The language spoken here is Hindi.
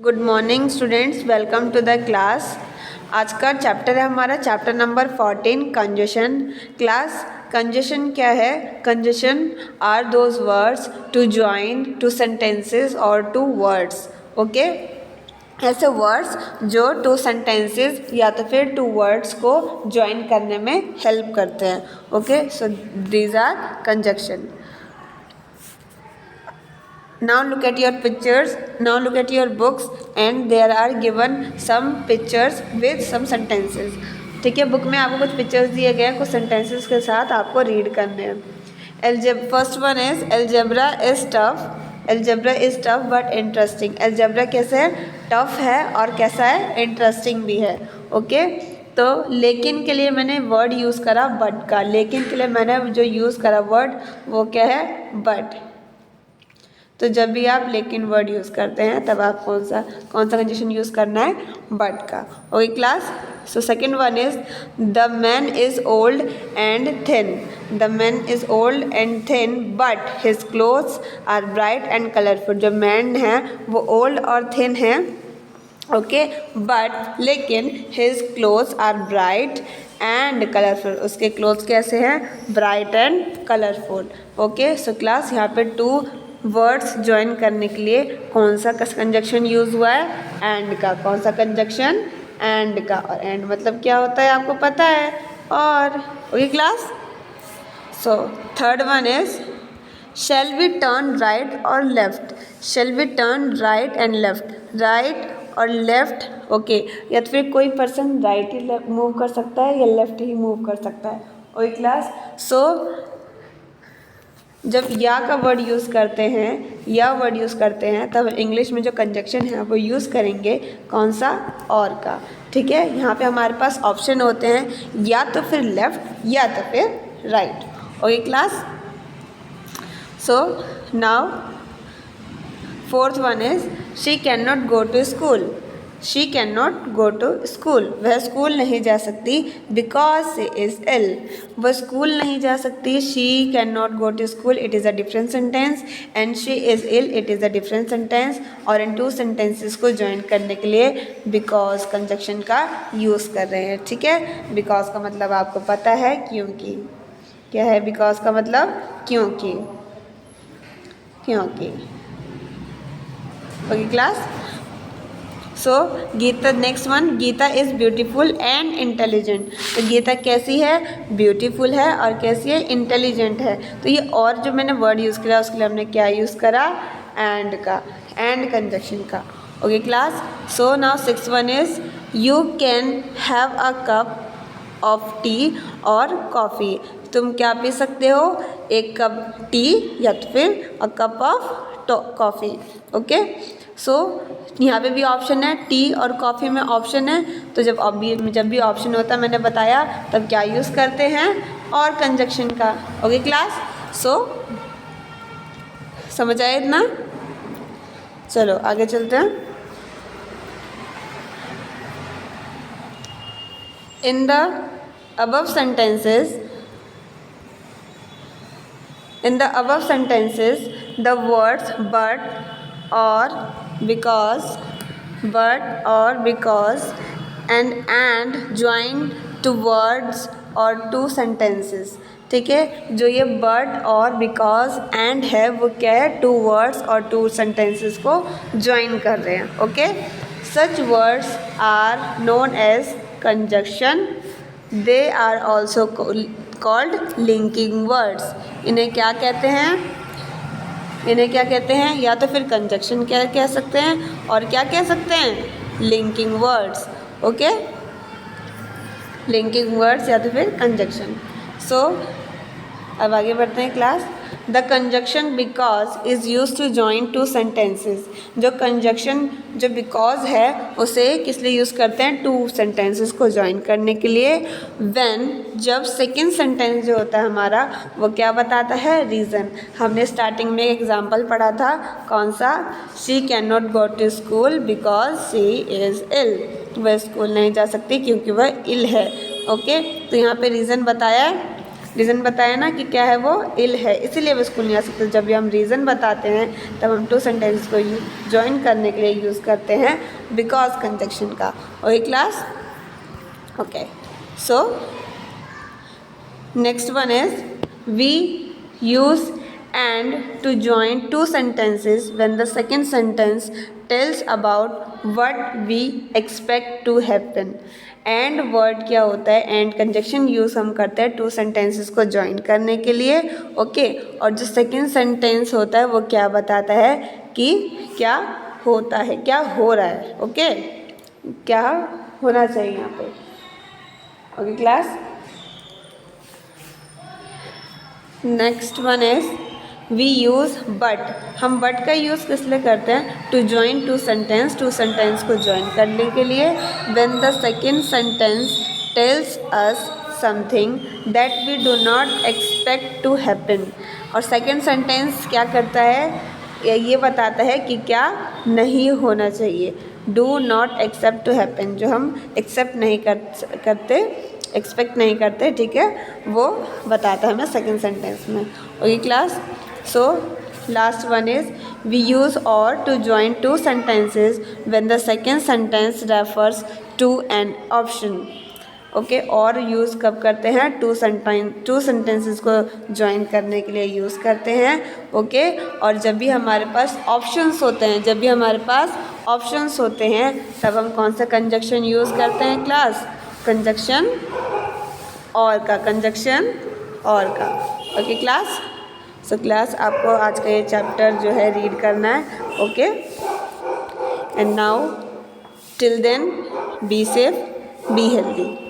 Good morning students, welcome to the class. आज का चैप्टर है हमारा chapter number 14 conjunction. Class conjunction क्या है? Conjunction are those words to join two sentences और टू वर्ड्स। ओके, ऐसे वर्ड्स जो टू सेंटेंसेस या तो फिर टू वर्ड्स को ज्वाइन करने में हेल्प करते हैं। Okay, so these are conjunction. Now look at your pictures. Now look at your books and there are given some pictures with some sentences. ठीक है, बुक में आपको कुछ पिक्चर्स दिए गए हैं, कुछ सेंटेंसेस के साथ आपको रीड करने हैं। First one is algebra is tough. Algebra is tough but interesting. Algebra कैसे है? टफ है और कैसा है? इंटरेस्टिंग भी है। ओके, तो लेकिन के लिए मैंने वर्ड यूज़ करा बट का। लेकिन के लिए मैंने जो यूज़ करा वर्ड वो क्या है? बट। तो जब भी आप लेकिन वर्ड यूज़ करते हैं तब आप कौन सा कंजक्शन यूज़ करना है? बट का। Okay class, so second one is the man is old and thin. The man is old and thin but his clothes are bright and colourful. जो मैन है वो ओल्ड और थिन है, ओके, बट लेकिन his clothes are bright and colourful. उसके क्लोथ्स कैसे हैं? Bright and colourful. Okay, so class यहाँ पे टू वर्ड्स ज्वाइन करने के लिए कौन सा कंजक्शन यूज़ हुआ है? एंड का। कौन सा कंजक्शन? एंड का। और एंड मतलब क्या होता है आपको पता है? और। Okay class, so third one is shall we turn right और left. Shall we turn right and left. Right और लेफ्ट, ओके, या तो फिर कोई पर्सन राइट ही मूव कर सकता है या लेफ्ट ही मूव कर सकता है। ओके क्लास, सो जब या का वर्ड यूज़ करते हैं, या वर्ड यूज़ करते हैं, तब इंग्लिश में जो कंजक्शन है वो यूज़ करेंगे कौन सा? और का। ठीक है, यहाँ पे हमारे पास ऑप्शन होते हैं या तो फिर लेफ्ट या तो फिर right. Okay class, so now fourth one is she can not go to school. She can not go to school. वह स्कूल नहीं जा सकती बिकॉज शी इज़ इल। वह स्कूल नहीं जा सकती। She can not go to school, it is a different sentence, and she is ill, it is a different sentence. और इन टू सेंटेंसेस को ज्वाइन करने के लिए बिकॉज कंजक्शन का यूज़ कर रहे हैं। ठीक है, बिकॉज का मतलब आपको पता है क्योंकि। क्या है बिकॉज का मतलब? क्योंकि। क्योंकि। Okay class, so Gita, next one, Gita is beautiful and intelligent. तो गीता कैसी है? ब्यूटीफुल है और कैसी है? इंटेलिजेंट है। तो ये और जो मैंने वर्ड यूज़ किया उसके लिए हमने क्या यूज़ करा? एंड का। एंड कंजक्शन का। Okay class, so now six one is you can have a cup of T और कॉफ़ी। तुम क्या पी सकते हो? एक कप टी या तो फिर a cup of coffee. Okay, so यहाँ पे भी ऑप्शन है, टी और कॉफ़ी में ऑप्शन है। तो जब भी ऑप्शन होता है मैंने बताया तब क्या यूज़ करते हैं? और कंजक्शन का। ओके क्लास, सो समझ आया इतना? चलो आगे चलते हैं। In the above sentences, in the above sentences the words but or because, and join to words or to sentences। ठीक है, जो ये बट और बिकॉज एंड है वो क्या है? टू वर्ड्स और टू सेंटेंसेस को ज्वाइन कर रहे हैं। Okay, such words are known as conjunction. They are also called linking words. इन्हें क्या कहते हैं? इन्हें क्या कहते हैं? या तो फिर कंजक्शन क्या कह सकते हैं और क्या कह सकते हैं? Linking words. Okay, linking words या तो फिर कंजक्शन। सो अब आगे बढ़ते हैं class. The conjunction because is use to join two sentences. जो कंजक्शन जो बिकॉज है उसे किस लिए यूज़ करते हैं? टू सेंटेंसेस को जॉइन करने के लिए। व्हेन, जब सेकंड सेंटेंस जो होता है हमारा वो क्या बताता है? रीज़न। हमने स्टार्टिंग में एग्जांपल पढ़ा था, कौन सा? She can not go to school because she is ill. वह स्कूल नहीं जा सकती क्योंकि वह इल है। ओके, तो यहाँ पे रीज़न बताया है रीज़न बताया ना कि क्या है वो, इल है, इसीलिए वो स्कूल नहीं आ सकते। जब भी हम रीज़न बताते हैं तब हम टू सेंटेंस को ज्वाइन करने के लिए यूज़ करते हैं बिकॉज कंजक्शन का। Okay class, okay. So next one is we use and to join two sentences when the second sentence tells about what we expect to happen। And word क्या होता है, एंड कंजक्शन यूज़ हम करते हैं टू सेंटेंसेस को ज्वाइन करने के लिए। ओके, और जो सेकेंड सेंटेंस होता है वो क्या बताता है कि क्या होता है, क्या हो रहा है। ओके, क्या होना चाहिए यहाँ पे। Okay class, next one is we use but. हम बट का यूज़ किस लिए करते हैं, to join two sentence, two sentence को ज्वाइन करने के लिए। When the second sentence tells us something that we do not expect to happen. और सेकेंड सेंटेंस क्या करता है, ये बताता है कि क्या नहीं होना चाहिए। Do not expect to happen, जो हम एक्सेप्ट नहीं करते, एक्सपेक्ट नहीं करते, ठीक है, वो बताता है हमें सेकेंड सेंटेंस में। Okay class, so last one is we use or to join two sentences when the second sentence refers to an option। Okay, और यूज़ कब करते हैं, टू सेंटेंसेस को ज्वाइन करने के लिए यूज़ करते हैं। ओके, और जब भी हमारे पास ऑप्शंस होते हैं, जब भी हमारे पास ऑप्शंस होते हैं तब हम कौन सा कंजक्शन यूज़ करते हैं क्लास, कंजक्शन और का, कंजक्शन और का। ओके क्लास, सो क्लास आपको आज का ये चैप्टर जो है रीड करना है। Okay, and now till then be safe, be healthy.